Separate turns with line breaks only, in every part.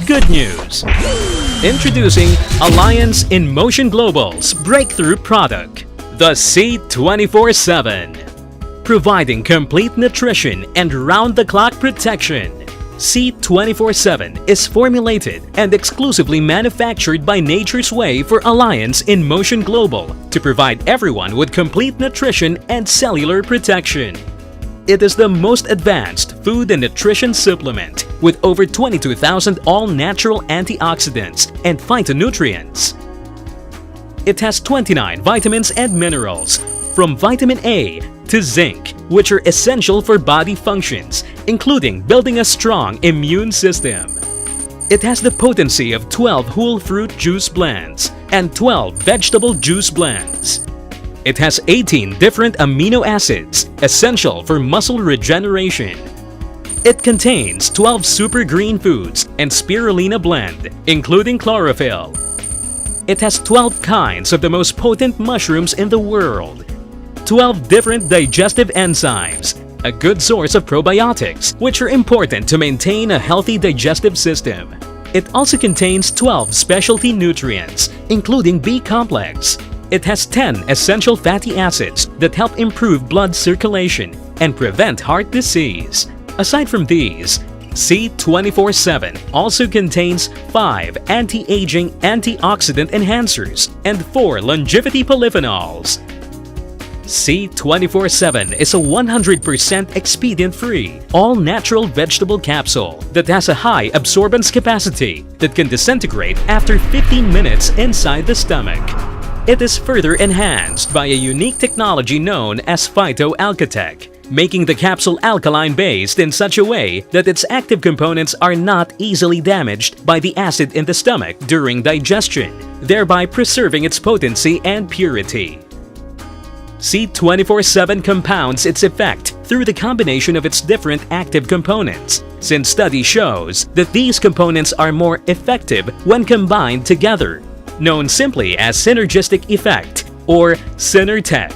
Good news! Introducing Alliance in Motion Global's breakthrough product, the C24/7. Providing complete nutrition and round-the-clock protection. C24/7 is formulated and exclusively manufactured by Nature's Way for Alliance in Motion Global to provide everyone with complete nutrition and cellular protection. It is the most advanced food and nutrition supplement with over 22,000 all-natural antioxidants and phytonutrients. It has 29 vitamins and minerals, from vitamin A to zinc, which are essential for body functions, including building a strong immune system. It has the potency of 12 whole fruit juice blends and 12 vegetable juice blends. It has 18 different amino acids, essential for muscle regeneration. It contains 12 super green foods and spirulina blend, including chlorophyll. It has 12 kinds of the most potent mushrooms in the world, 12 different digestive enzymes, a good source of probiotics, which are important to maintain a healthy digestive system. It also contains 12 specialty nutrients, including B-complex. It has 10 essential fatty acids that help improve blood circulation and prevent heart disease. Aside from these, C24/7 also contains 5 anti-aging antioxidant enhancers and 4 longevity polyphenols. C24/7 is a 100% expedient-free, all-natural vegetable capsule that has a high absorbance capacity that can disintegrate after 15 minutes inside the stomach. It is further enhanced by a unique technology known as phyto-alkatech, making the capsule alkaline-based in such a way that its active components are not easily damaged by the acid in the stomach during digestion, thereby preserving its potency and purity. C24/7 compounds its effect through the combination of its different active components, since study shows that these components are more effective when combined together, known simply as synergistic effect or Synertech.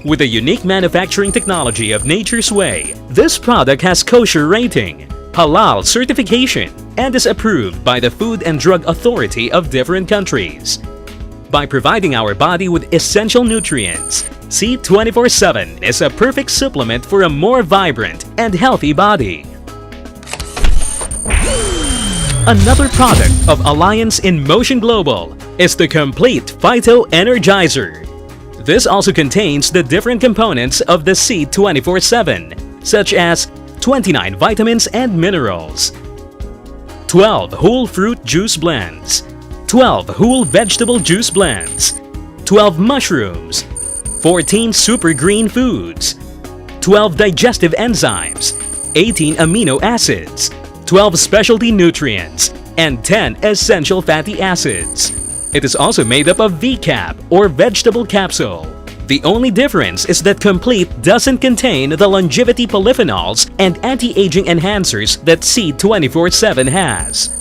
With a unique manufacturing technology of Nature's Way, this product has kosher rating, halal certification, and is approved by the Food and Drug Authority of different countries. By providing our body with essential nutrients, C24/7 is a perfect supplement for a more vibrant and healthy body. Another product of Alliance in Motion Global is the Complete Phyto Energizer. This also contains the different components of the C24/7, such as 29 vitamins and minerals, 12 whole fruit juice blends, 12 whole vegetable juice blends, 12 mushrooms, 14 super green foods, 12 digestive enzymes, 18 amino acids, 12 specialty nutrients, and 10 essential fatty acids. It is also made up of VCAP or vegetable capsule. The only difference is that Complete doesn't contain the longevity polyphenols and anti-aging enhancers that C24/7 has.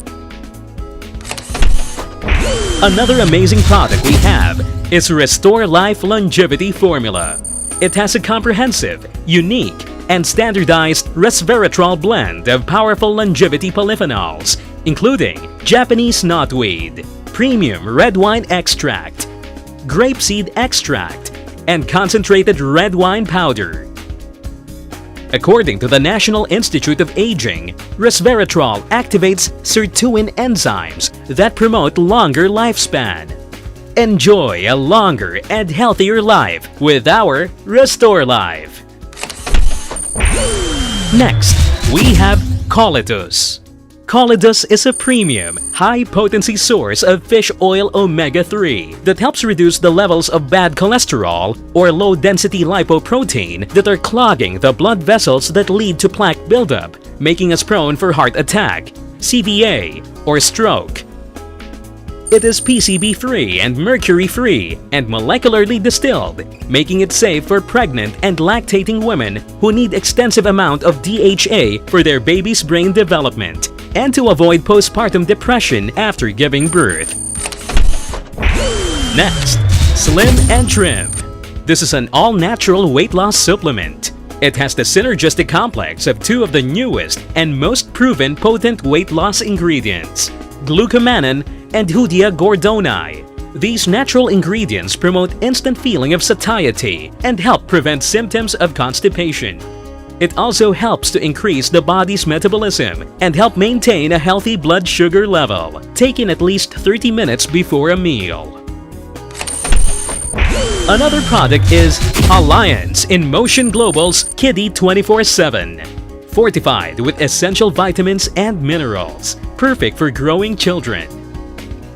Another amazing product we have is Restore Life Longevity Formula. It has a comprehensive, unique, and standardized resveratrol blend of powerful longevity polyphenols, including Japanese knotweed, premium red wine extract, grapeseed extract, and concentrated red wine powder. According to the National Institute of Aging, resveratrol activates sirtuin enzymes that promote longer lifespan. Enjoy a longer and healthier life with our Restore Life. Next, we have Colidus. Colidus is a premium, high-potency source of fish oil omega-3 that helps reduce the levels of bad cholesterol or low-density lipoprotein that are clogging the blood vessels that lead to plaque buildup, making us prone for heart attack, CVA, or stroke. It is PCB-free and mercury-free and molecularly distilled, making it safe for pregnant and lactating women who need extensive amount of DHA for their baby's brain development and to avoid postpartum depression after giving birth. Next, Slim and Trim. This is an all-natural weight loss supplement. It has the synergistic complex of two of the newest and most proven potent weight loss ingredients, glucomannan and Hoodia gordoni. These natural ingredients promote instant feeling of satiety and help prevent symptoms of constipation. It also helps to increase the body's metabolism and help maintain a healthy blood sugar level, taken at least 30 minutes before a meal. Another product is Alliance in Motion Global's Kiddie 24/7. Fortified with essential vitamins and minerals, perfect for growing children.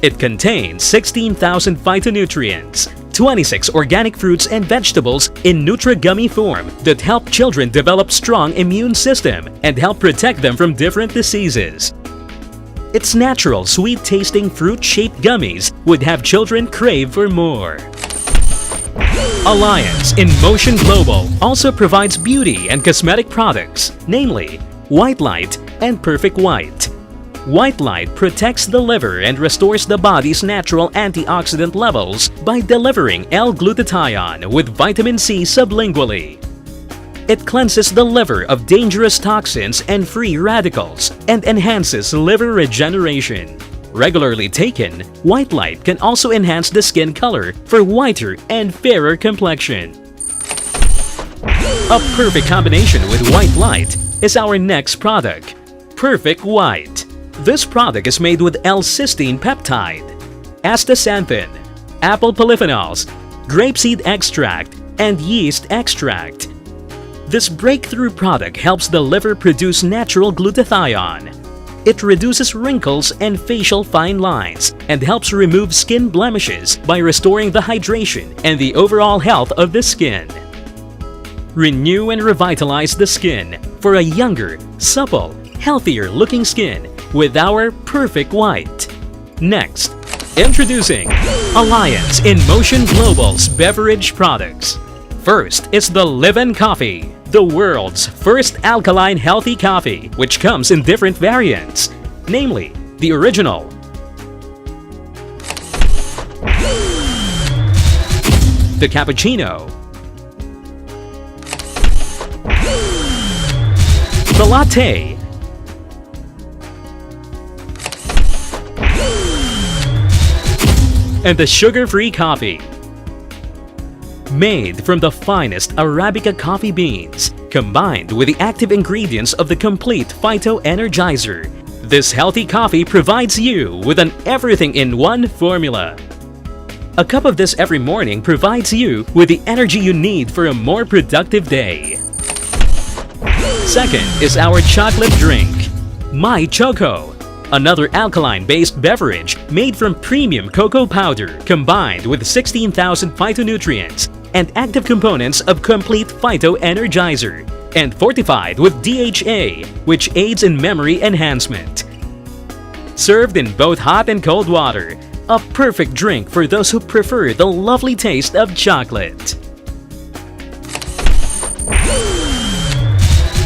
It contains 16,000 phytonutrients, 26 organic fruits and vegetables in Nutri-Gummy form that help children develop strong immune system and help protect them from different diseases. Its natural, sweet-tasting fruit-shaped gummies would have children crave for more. Alliance in Motion Global also provides beauty and cosmetic products, namely White Light and Perfect White. White Light protects the liver and restores the body's natural antioxidant levels by delivering L-glutathione with vitamin C sublingually. It cleanses the liver of dangerous toxins and free radicals and enhances liver regeneration. Regularly taken, White Light can also enhance the skin color for whiter and fairer complexion. A perfect combination with White Light is our next product, Perfect White. This product is made with L-cysteine peptide, astaxanthin, apple polyphenols, grapeseed extract, and yeast extract. This breakthrough product helps the liver produce natural glutathione. It reduces wrinkles and facial fine lines and helps remove skin blemishes by restoring the hydration and the overall health of the skin. Renew and revitalize the skin for a younger, supple, healthier looking skin with our Perfect White. Next, introducing Alliance in Motion Global's beverage products. First is the Live-In Coffee, the world's first alkaline healthy coffee, which comes in different variants, namely the original, the cappuccino, the latte, and the sugar-free coffee. Made from the finest Arabica coffee beans, combined with the active ingredients of the complete Phyto-Energizer, this healthy coffee provides you with an everything-in-one formula. A cup of this every morning provides you with the energy you need for a more productive day. Second is our chocolate drink, My Choco. Another alkaline-based beverage made from premium cocoa powder combined with 16,000 phytonutrients and active components of complete Phyto-Energizer and fortified with DHA, which aids in memory enhancement. Served in both hot and cold water, a perfect drink for those who prefer the lovely taste of chocolate.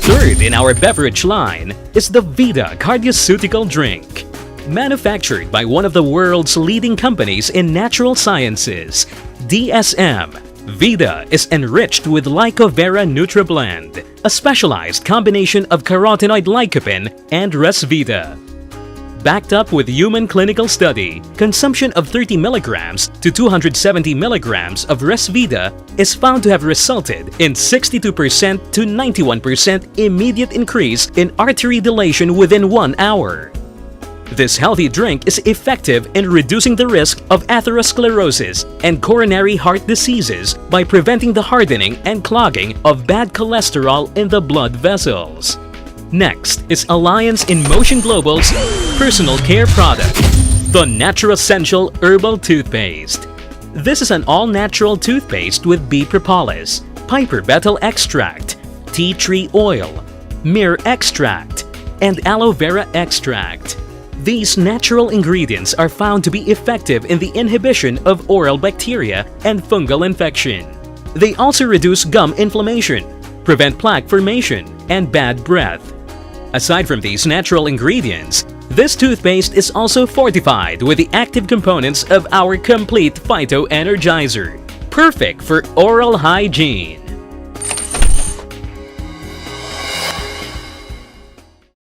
Third in our beverage line is the Vida Cardioceutical Drink. Manufactured by one of the world's leading companies in natural sciences, DSM, Vida is enriched with Lycovera NutriBlend, a specialized combination of carotenoid lycopene and Resvita. Backed up with human clinical study, consumption of 30 milligrams to 270 milligrams of Resvita is found to have resulted in 62% to 91% immediate increase in artery dilation within 1 hour. This healthy drink is effective in reducing the risk of atherosclerosis and coronary heart diseases by preventing the hardening and clogging of bad cholesterol in the blood vessels. Next is Alliance in Motion Global's personal care product, the Naturessential Herbal Toothpaste. This is an all-natural toothpaste with bee propolis, piper betel extract, tea tree oil, myrrh extract, and aloe vera extract. These natural ingredients are found to be effective in the inhibition of oral bacteria and fungal infection. They also reduce gum inflammation, prevent plaque formation, and bad breath. Aside from these natural ingredients, this toothpaste is also fortified with the active components of our complete Phyto-Energizer, perfect for oral hygiene.